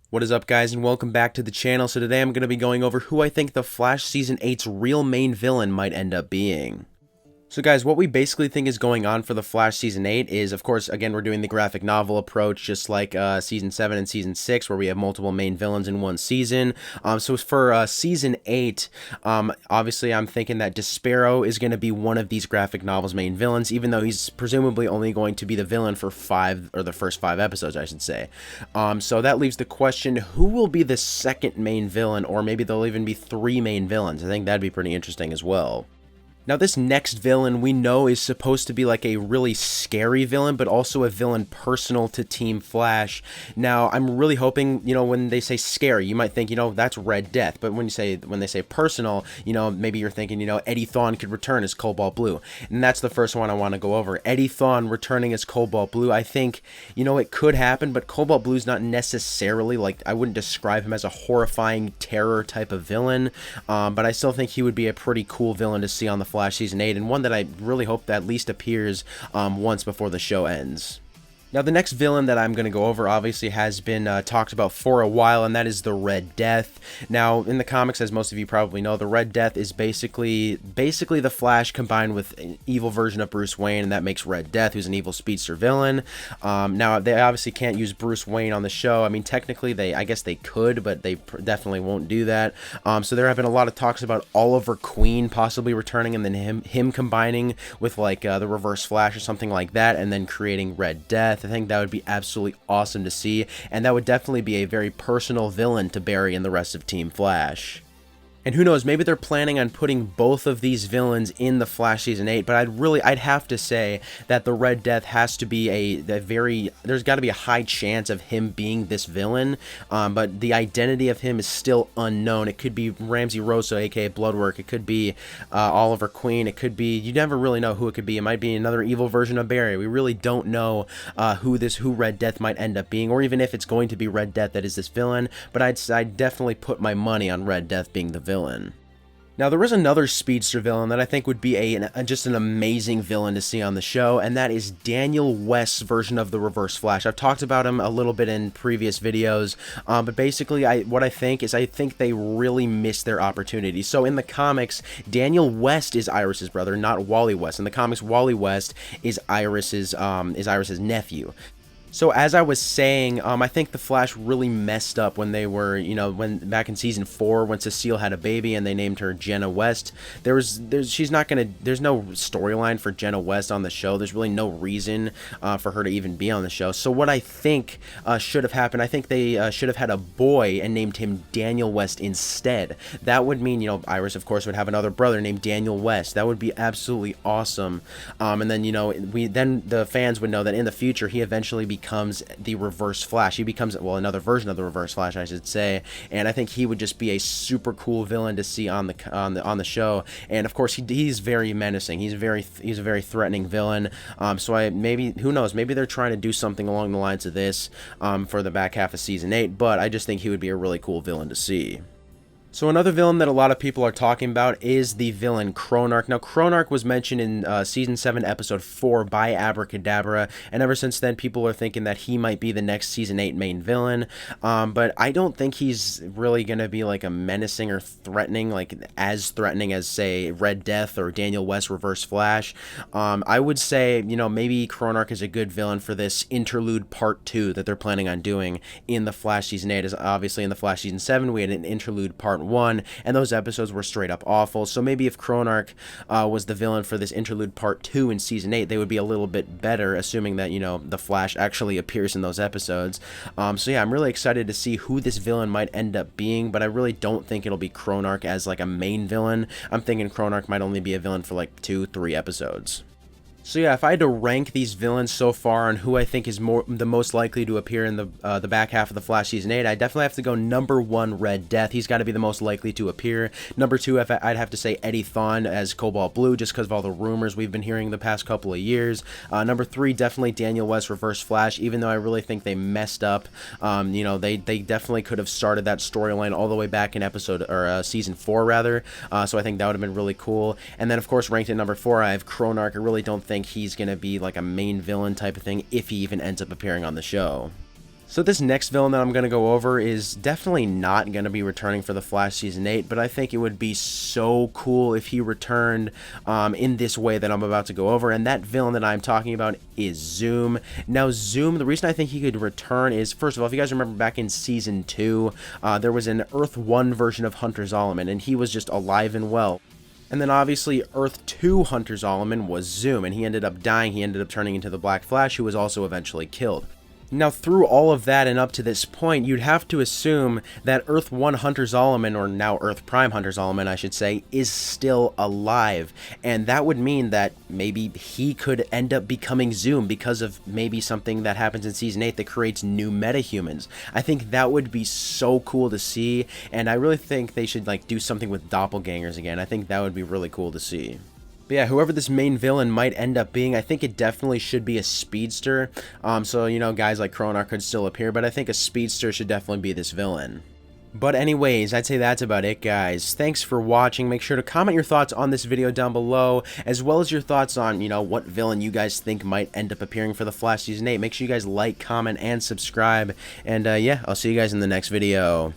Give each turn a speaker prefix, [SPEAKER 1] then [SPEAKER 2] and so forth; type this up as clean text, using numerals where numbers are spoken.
[SPEAKER 1] What is up, guys, and welcome back to the channel. So today I'm going to be going over who I think the Flash Season 8's real main villain might end up being. So guys, what we basically think is going on for the Flash Season 8 is, of course, again, we're doing the graphic novel approach, just like Season 7 and Season 6, where we have multiple main villains in one season. So for Season 8, obviously I'm thinking that Despero is going to be one of these graphic novels' main villains, even though he's presumably only going to be the villain for the first 5 episodes, I should say. So that leaves the question, who will be the second main villain, or maybe there'll even be 3 main villains? I think that'd be pretty interesting as well. Now, this next villain we know is supposed to be like a really scary villain, but also a villain personal to Team Flash. Now, I'm really hoping, when they say scary, you might think, that's Red Death. But when they say personal, maybe you're thinking, Eddie Thawne could return as Cobalt Blue. And that's the first one I want to go over. Eddie Thawne returning as Cobalt Blue. I think, it could happen, but Cobalt Blue's not necessarily, I wouldn't describe him as a horrifying terror type of villain. But I still think he would be a pretty cool villain to see on the Flash Season 8, and one that I really hope that at least appears once before the show ends. Now, the next villain that I'm going to go over obviously has been talked about for a while, and that is the Red Death. Now, in the comics, as most of you probably know, the Red Death is basically the Flash combined with an evil version of Bruce Wayne, and that makes Red Death, who's an evil speedster villain. Now, they obviously can't use Bruce Wayne on the show. I mean, technically, I guess they could, but they definitely won't do that. So there have been a lot of talks about Oliver Queen possibly returning, and then him combining with the Reverse Flash or something like that, and then creating Red Death. I think that would be absolutely awesome to see, and that would definitely be a very personal villain to Barry and the rest of Team Flash. And who knows, maybe they're planning on putting both of these villains in the Flash Season 8, but I'd have to say that the Red Death has to be there's got to be a high chance of him being this villain, but the identity of him is still unknown. It could be Ramsey Rosso, aka Bloodwork, it could be Oliver Queen, it could be, you never really know who it could be. It might be another evil version of Barry. We really don't know who Red Death might end up being, or even if it's going to be Red Death that is this villain, but I'd definitely put my money on Red Death being the villain. Now, there is another speedster villain that I think would be just an amazing villain to see on the show, and that is Daniel West's version of the Reverse Flash. I've talked about him a little bit in previous videos, but basically what I think they really missed their opportunity. So in the comics, Daniel West is Iris's brother, not Wally West. In the comics, Wally West is Iris's nephew. So as I was saying, I think the Flash really messed up when they were, back in Season 4 when Cecile had a baby and they named her Jenna West. There's no storyline for Jenna West on the show. There's really no reason for her to even be on the show. So what I think should have happened, I think they should have had a boy and named him Daniel West instead. That would mean, Iris, of course, would have another brother named Daniel West. That would be absolutely awesome. And then, then the fans would know that in the future he eventually becomes the Reverse Flash. He becomes, another version of the Reverse Flash, I should say, and I think he would just be a super cool villain to see on the show. And of course, he's very menacing. He's a very threatening villain. So who knows? Maybe they're trying to do something along the lines of this for the back half of Season 8. But I just think he would be a really cool villain to see. So another villain that a lot of people are talking about is the villain Kronark. Now, Kronark was mentioned in Season 7, Episode 4 by Abracadabra, and ever since then, people are thinking that he might be the next Season 8 main villain, but I don't think he's really going to be a menacing or threatening, as threatening as, say, Red Death or Daniel West Reverse Flash. I would say, maybe Kronark is a good villain for this interlude Part 2 that they're planning on doing in the Flash Season 8. As obviously, in the Flash Season 7, we had an interlude Part 1, and those episodes were straight up awful. So maybe if Kronark was the villain for this interlude Part 2 in Season 8, they would be a little bit better, assuming that, the Flash actually appears in those episodes. So yeah, I'm really excited to see who this villain might end up being, but I really don't think it'll be Kronark as a main villain. I'm thinking Kronark might only be a villain for 2-3 episodes. So yeah, if I had to rank these villains so far on who I think is the most likely to appear in the back half of the Flash Season 8, I definitely have to go number 1, Red Death. He's got to be the most likely to appear. Number 2, I'd have to say Eddie Thawne as Cobalt Blue, just because of all the rumors we've been hearing the past couple of years. Number 3, definitely Daniel West Reverse Flash, even though I really think they messed up. They definitely could have started that storyline all the way back in Season 4 rather. So I think that would have been really cool. And then of course, ranked at number 4, I have Kronark. I really don't think he's going to be a main villain type of thing if he even ends up appearing on the show. So this next villain that I'm going to go over is definitely not going to be returning for the Flash Season 8, but I think it would be so cool if he returned in this way that I'm about to go over, and that villain that I'm talking about is Zoom. Now Zoom, the reason I think he could return is, first of all, if you guys remember back in Season 2, there was an Earth 1 version of Hunter Zolomon, and he was just alive and well. And then obviously Earth 2 Hunter Zolomon was Zoom, and he ended up dying. He ended up turning into the Black Flash, who was also eventually killed. Now, through all of that and up to this point, you'd have to assume that Earth 1 Hunter Zolomon, or now Earth Prime Hunter Zolomon, I should say, is still alive. And that would mean that maybe he could end up becoming Zoom because of maybe something that happens in Season 8 that creates new metahumans. I think that would be so cool to see, and I really think they should like do something with doppelgangers again. I think that would be really cool to see. But yeah, whoever this main villain might end up being, I think it definitely should be a speedster. So, you know, guys like Kronark could still appear, but I think a speedster should definitely be this villain. But anyways, I'd say that's about it, guys. Thanks for watching. Make sure to comment your thoughts on this video down below, as well as your thoughts on, you know, what villain you guys think might end up appearing for the Flash Season 8. Make sure you guys like, comment, and subscribe. And yeah, I'll see you guys in the next video.